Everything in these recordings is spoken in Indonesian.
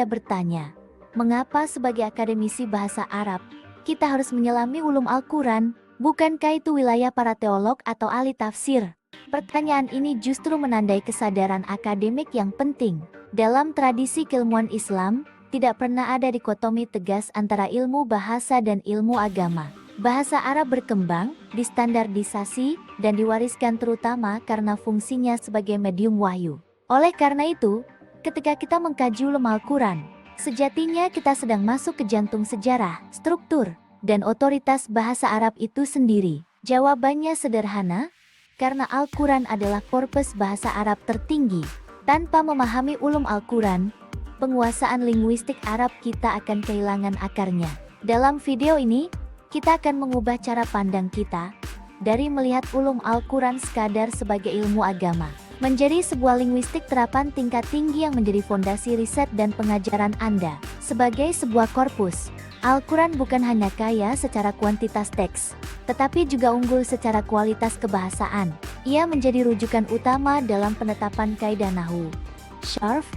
Anda bertanya, mengapa sebagai akademisi bahasa Arab, kita harus menyelami ulum Al-Quran? Bukankah itu wilayah para teolog atau ahli tafsir? Pertanyaan ini justru menandai kesadaran akademik yang penting. Dalam tradisi keilmuan Islam, tidak pernah ada dikotomi tegas antara ilmu bahasa dan ilmu agama. Bahasa Arab berkembang, distandardisasi, dan diwariskan terutama karena fungsinya sebagai medium wahyu. Oleh karena itu, ketika kita mengkaji ulum Al-Quran, sejatinya kita sedang masuk ke jantung sejarah, struktur, dan otoritas bahasa Arab itu sendiri. Jawabannya sederhana, karena Al-Quran adalah korpus bahasa Arab tertinggi. Tanpa memahami ulum Al-Quran, penguasaan linguistik Arab kita akan kehilangan akarnya. Dalam video ini, kita akan mengubah cara pandang kita dari melihat ulum Al-Quran sekadar sebagai ilmu agama, menjadi sebuah linguistik terapan tingkat tinggi yang menjadi fondasi riset dan pengajaran Anda. Sebagai sebuah korpus, Al-Quran bukan hanya kaya secara kuantitas teks, tetapi juga unggul secara kualitas kebahasaan. Ia menjadi rujukan utama dalam penetapan kaidah nahwu, syarf,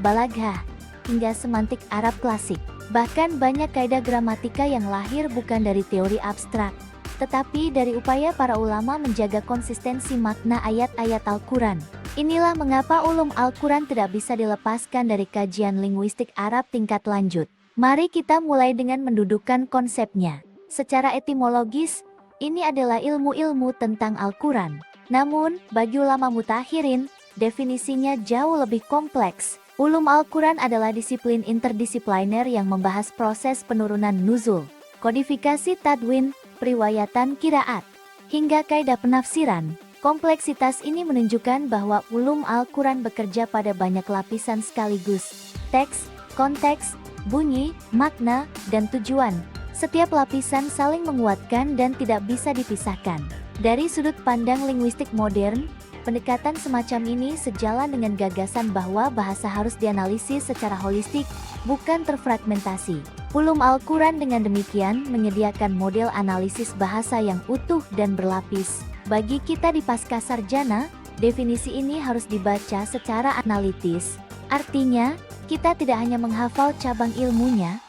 balaghah, hingga semantik Arab klasik. Bahkan banyak kaidah gramatika yang lahir bukan dari teori abstrak, tetapi dari upaya para ulama menjaga konsistensi makna ayat-ayat Al-Quran. Inilah mengapa ulum Al-Quran tidak bisa dilepaskan dari kajian linguistik Arab tingkat lanjut. Mari kita mulai dengan mendudukkan konsepnya. Secara etimologis, ini adalah ilmu-ilmu tentang Al-Quran. Namun, bagi ulama mutakhirin, definisinya jauh lebih kompleks. Ulum Al-Quran adalah disiplin interdisipliner yang membahas proses penurunan nuzul, kodifikasi tadwin, periwayatan qiraat, hingga kaidah penafsiran. Kompleksitas ini menunjukkan bahwa ulum Al-Quran bekerja pada banyak lapisan sekaligus: teks, konteks, bunyi, makna, dan tujuan. Setiap lapisan saling menguatkan dan tidak bisa dipisahkan. Dari sudut pandang linguistik modern, pendekatan semacam ini sejalan dengan gagasan bahwa bahasa harus dianalisis secara holistik, bukan terfragmentasi. Ulum Al-Quran dengan demikian menyediakan model analisis bahasa yang utuh dan berlapis. Bagi kita di Pascasarjana, definisi ini harus dibaca secara analitis. Artinya, kita tidak hanya menghafal cabang ilmunya,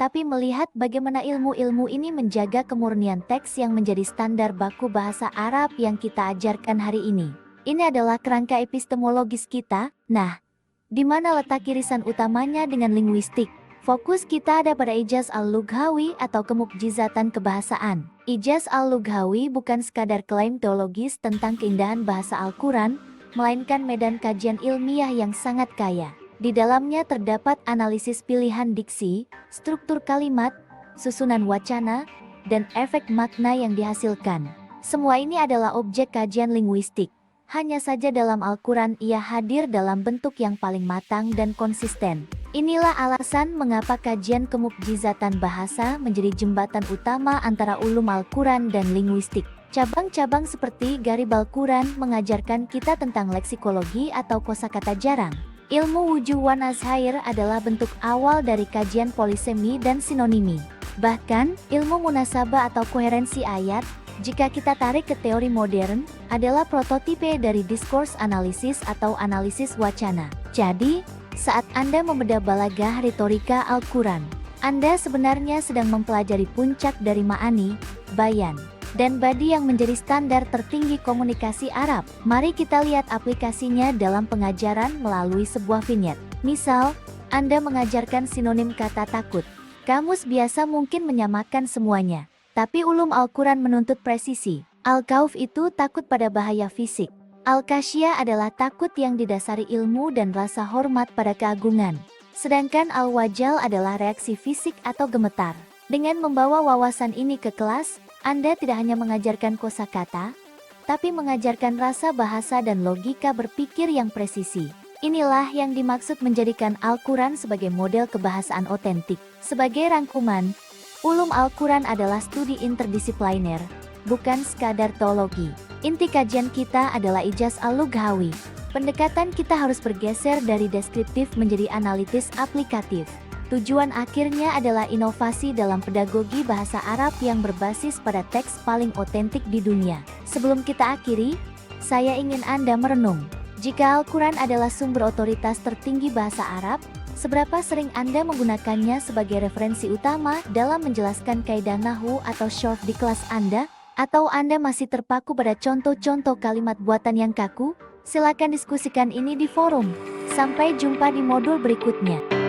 tapi melihat bagaimana ilmu-ilmu ini menjaga kemurnian teks yang menjadi standar baku bahasa Arab yang kita ajarkan hari ini. Ini adalah kerangka epistemologis kita. Nah, di mana letak irisan utamanya dengan linguistik? Fokus kita ada pada ijaz al-lughawi atau kemukjizatan kebahasaan. Ijaz al-lughawi bukan sekadar klaim teologis tentang keindahan bahasa Al-Quran, melainkan medan kajian ilmiah yang sangat kaya. Di dalamnya terdapat analisis pilihan diksi, struktur kalimat, susunan wacana, dan efek makna yang dihasilkan. Semua ini adalah objek kajian linguistik. Hanya saja dalam Al-Quran ia hadir dalam bentuk yang paling matang dan konsisten. Inilah alasan mengapa kajian kemukjizatan bahasa menjadi jembatan utama antara ulum Al-Quran dan linguistik. Cabang-cabang seperti Gharib Al-Quran mengajarkan kita tentang leksikologi atau kosakata jarang. Ilmu wujuh wan azhair adalah bentuk awal dari kajian polisemi dan sinonimi. Bahkan, ilmu munasabah atau koherensi ayat, jika kita tarik ke teori modern, adalah prototipe dari diskurs analisis atau analisis wacana. Jadi, saat Anda membedah balaghah retorika Al-Quran, Anda sebenarnya sedang mempelajari puncak dari ma'ani, bayan, dan badi yang menjadi standar tertinggi komunikasi Arab. Mari kita lihat aplikasinya dalam pengajaran melalui sebuah vignette. Misal, Anda mengajarkan sinonim kata takut. Kamus biasa mungkin menyamakan semuanya. Tapi ulum Al-Quran menuntut presisi. Al-Khauf itu takut pada bahaya fisik. Al-Khasyah adalah takut yang didasari ilmu dan rasa hormat pada keagungan. Sedangkan Al-Wajal adalah reaksi fisik atau gemetar. Dengan membawa wawasan ini ke kelas, Anda tidak hanya mengajarkan kosakata, tapi mengajarkan rasa bahasa dan logika berpikir yang presisi. Inilah yang dimaksud menjadikan Al-Quran sebagai model kebahasaan otentik. Sebagai rangkuman, ulum Al-Quran adalah studi interdisipliner, bukan sekadar teologi. Inti kajian kita adalah ijaz al-lughawi. Pendekatan kita harus bergeser dari deskriptif menjadi analitis aplikatif. Tujuan akhirnya adalah inovasi dalam pedagogi bahasa Arab yang berbasis pada teks paling otentik di dunia. Sebelum kita akhiri, saya ingin Anda merenung. Jika Al-Quran adalah sumber otoritas tertinggi bahasa Arab, seberapa sering Anda menggunakannya sebagai referensi utama dalam menjelaskan kaidah nahwu atau syarh di kelas Anda? Atau Anda masih terpaku pada contoh-contoh kalimat buatan yang kaku? Silakan diskusikan ini di forum. Sampai jumpa di modul berikutnya.